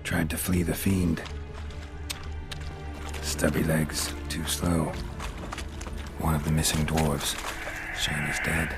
Tried to flee the fiend. Stubby legs, too slow. One of the missing dwarves. Shame he's dead.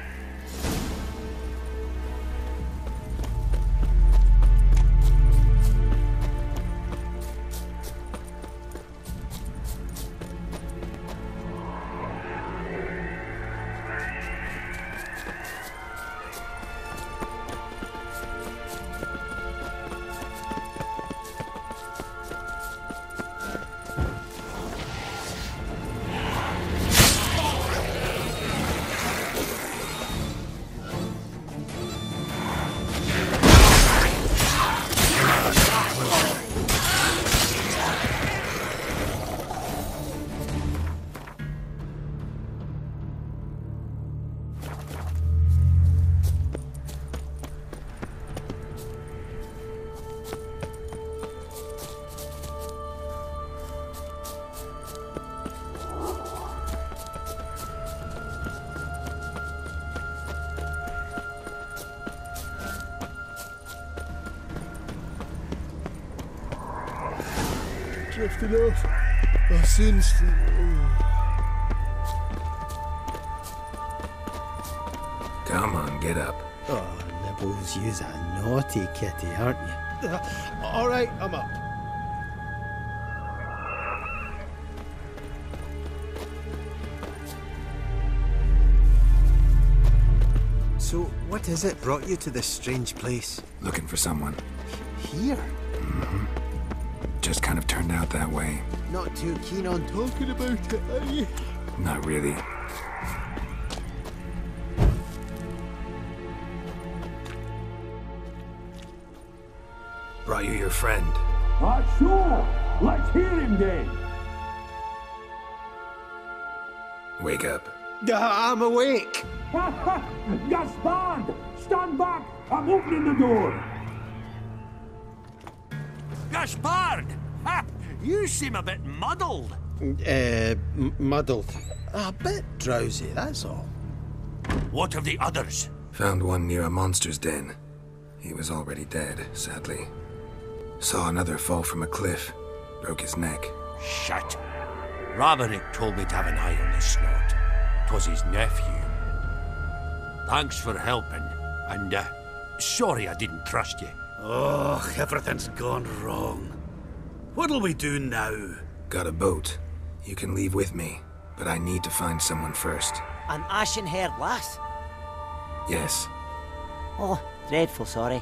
Drifting off. I'll soon sleep. Come on, get up. Oh, Nibbles, you's a naughty kitty, aren't you? All right, I'm up. So, what is it brought you to this strange place? Looking for someone. Here? Mm-hmm. Just kind of turned out that way. Not too keen on talking about it, are you? Not really. Brought you your friend. Sure. Let's hear him then. Wake up. I'm awake. Gaspard! Stand back! I'm opening the door! Gaspard! Ha! You seem a bit muddled. Muddled. A bit drowsy, that's all. What of the others? Found one near a monster's den. He was already dead, sadly. Saw another fall from a cliff. Broke his neck. Shit. Roderick told me to have an eye on the snot. 'Twas his nephew. Thanks for helping, and sorry I didn't trust you. Oh, everything's gone wrong. What'll we do now? Got a boat. You can leave with me, but I need to find someone first. An ashen-haired lass? Yes. Oh, dreadful sorry.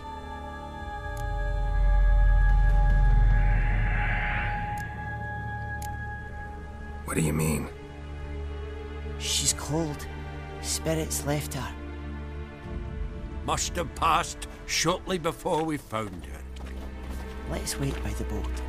What do you mean? She's cold. Spirits left her. Must have passed shortly before we found her. Let's wait by the boat.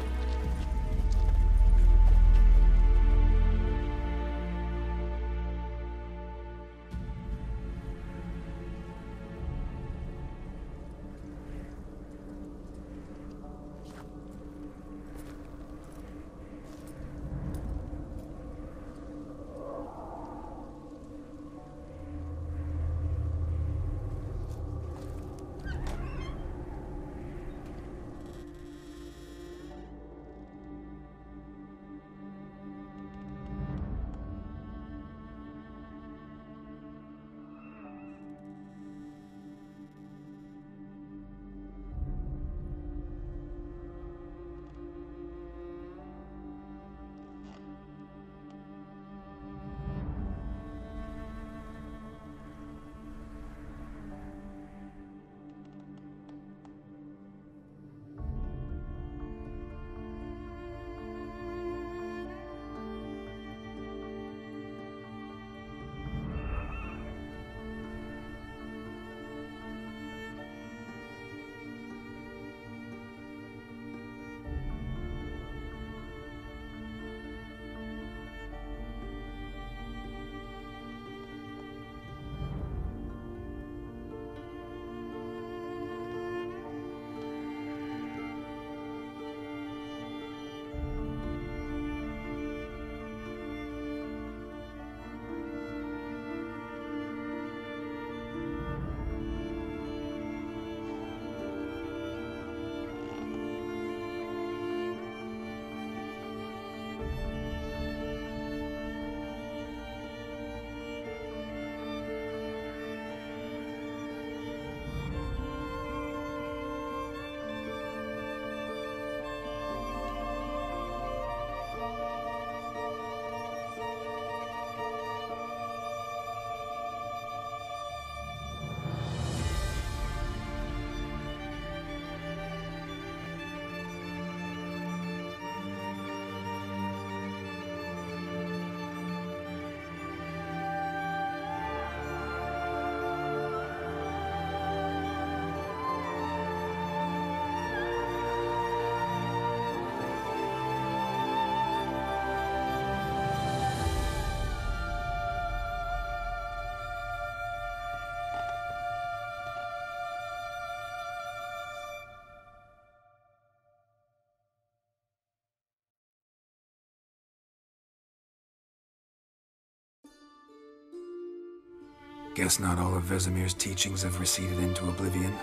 Guess not all of Vesemir's teachings have receded into oblivion.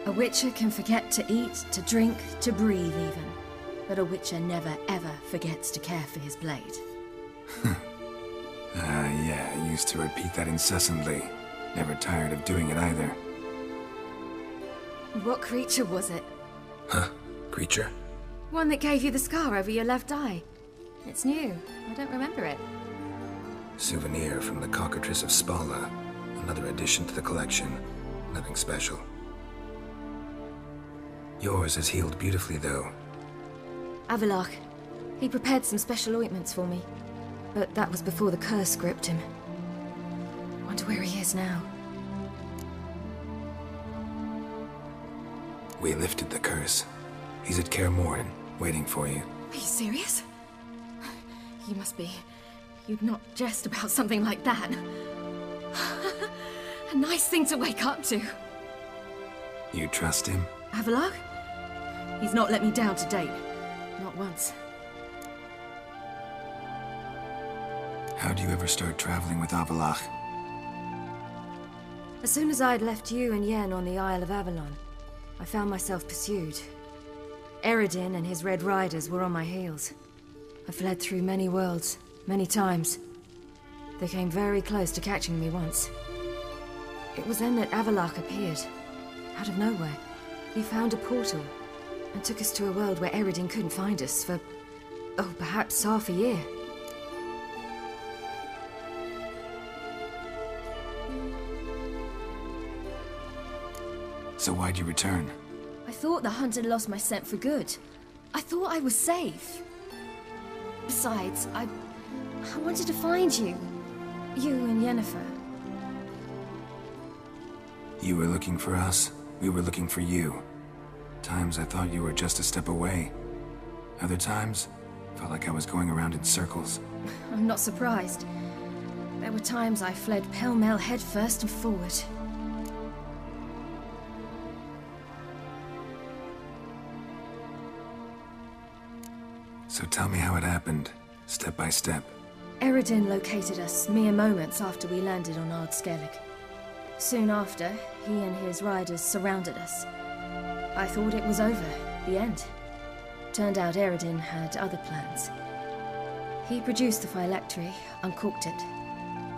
A witcher can forget to eat, to drink, to breathe even. But a witcher never ever forgets to care for his blade. Yeah, I used to repeat that incessantly. Never tired of doing it either. What creature was it? Huh? Creature? One that gave you the scar over your left eye. It's new. I don't remember it. Souvenir from the cockatrice of Spala. Another addition to the collection. Nothing special. Yours has healed beautifully, though. Avallac'h. He prepared some special ointments for me. But that was before the curse gripped him. Wonder where he is now. We lifted the curse. He's at Kaer Morhen, waiting for you. Are you serious? You must be. You'd not jest about something like that. A nice thing to wake up to. You trust him? Avallac'h? He's not let me down to date. Not once. How'd you ever start traveling with Avallac'h? As soon as I'd left you and Yen on the Isle of Avalon, I found myself pursued. Eredin and his Red Riders were on my heels. I fled through many worlds, many times. They came very close to catching me once. It was then that Avallac'h appeared, out of nowhere. He found a portal, and took us to a world where Eredin couldn't find us for, oh, perhaps half a year. So why'd you return? I thought the hunt had lost my scent for good. I thought I was safe. Besides, I wanted to find you. You and Yennefer. You were looking for us, we were looking for you. Times I thought you were just a step away. Other times, felt like I was going around in circles. I'm not surprised. There were times I fled pell-mell headfirst and forward. So tell me how it happened, step by step. Eredin located us mere moments after we landed on Ard Skellig. Soon after, he and his riders surrounded us. I thought it was over, the end. Turned out Eredin had other plans. He produced the phylactery, uncorked it.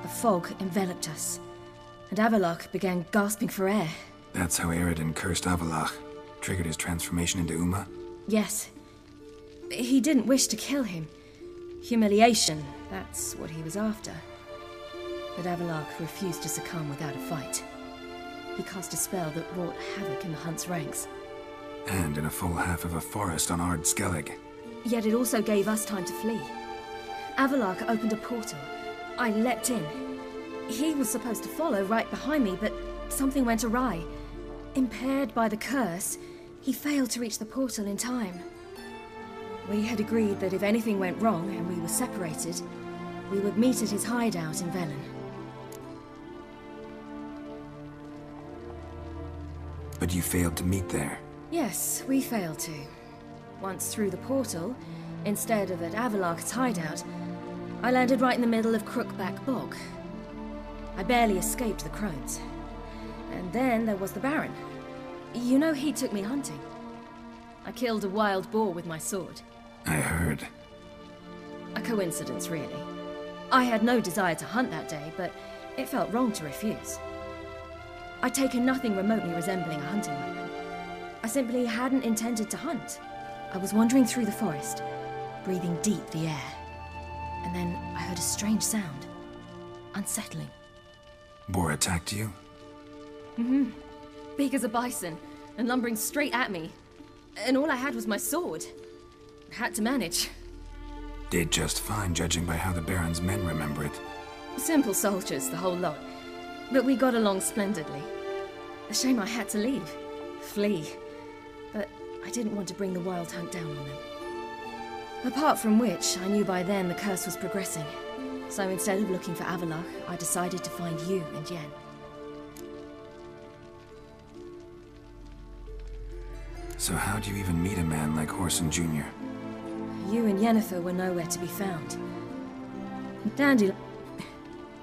A fog enveloped us, and Avallac'h began gasping for air. That's how Eredin cursed Avallac'h, triggered his transformation into Uma? Yes. He didn't wish to kill him. Humiliation, that's what he was after. But Avallac'h refused to succumb without a fight. He cast a spell that wrought havoc in the hunt's ranks. And in a full half of a forest on Ard Skellig. Yet it also gave us time to flee. Avallac'h opened a portal. I leapt in. He was supposed to follow right behind me, but something went awry. Impaired by the curse, he failed to reach the portal in time. We had agreed that if anything went wrong and we were separated, we would meet at his hideout in Velen. But you failed to meet there. Yes, we failed to. Once through the portal, instead of at Avallac'h's hideout, I landed right in the middle of Crookback Bog. I barely escaped the crones. And then there was the Baron. You know, he took me hunting. I killed a wild boar with my sword. I heard. A coincidence, really. I had no desire to hunt that day, but it felt wrong to refuse. I'd taken nothing remotely resembling a hunting weapon. I simply hadn't intended to hunt. I was wandering through the forest, breathing deep the air. And then I heard a strange sound. Unsettling. Boar attacked you? Mm-hmm. Big as a bison, and lumbering straight at me. And all I had was my sword. Had to manage. Did just fine, judging by how the Baron's men remember it. Simple soldiers, the whole lot. But we got along splendidly. A shame I had to leave. Flee. But I didn't want to bring the wild hunt down on them. Apart from which, I knew by then the curse was progressing. So instead of looking for Avallac'h, I decided to find you and Yen. So how'd you even meet a man like Whoreson Jr.? You and Yennefer were nowhere to be found. Dandelion...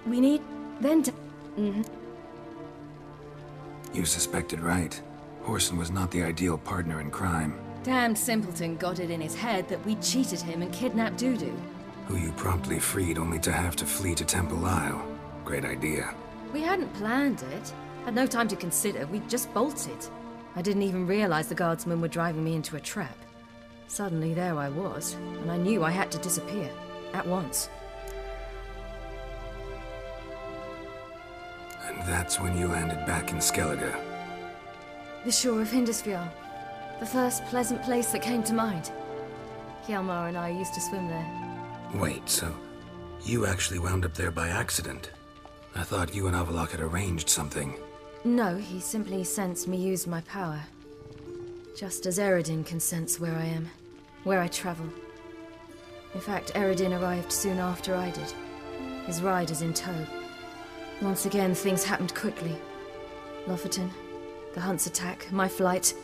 We need then to... You suspected right. Whoreson was not the ideal partner in crime. Damned simpleton got it in his head that we cheated him and kidnapped Dudu. Who you promptly freed only to have to flee to Temple Isle. Great idea. We hadn't planned it. Had no time to consider, we just bolted. I didn't even realize the guardsmen were driving me into a trap. Suddenly there I was, and I knew I had to disappear. At once. And that's when you landed back in Skellige. The shore of Hindisfjall. The first pleasant place that came to mind. Hjalmar and I used to swim there. Wait, so you actually wound up there by accident? I thought you and Avalok had arranged something. No, he simply sensed me use my power. Just as Eredin can sense where I am, where I travel. In fact, Eredin arrived soon after I did. His riders in tow. Once again, things happened quickly. Lofoten, the Hunt's attack, my flight.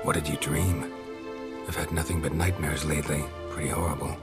What did you dream? I've had nothing but nightmares lately. Pretty horrible.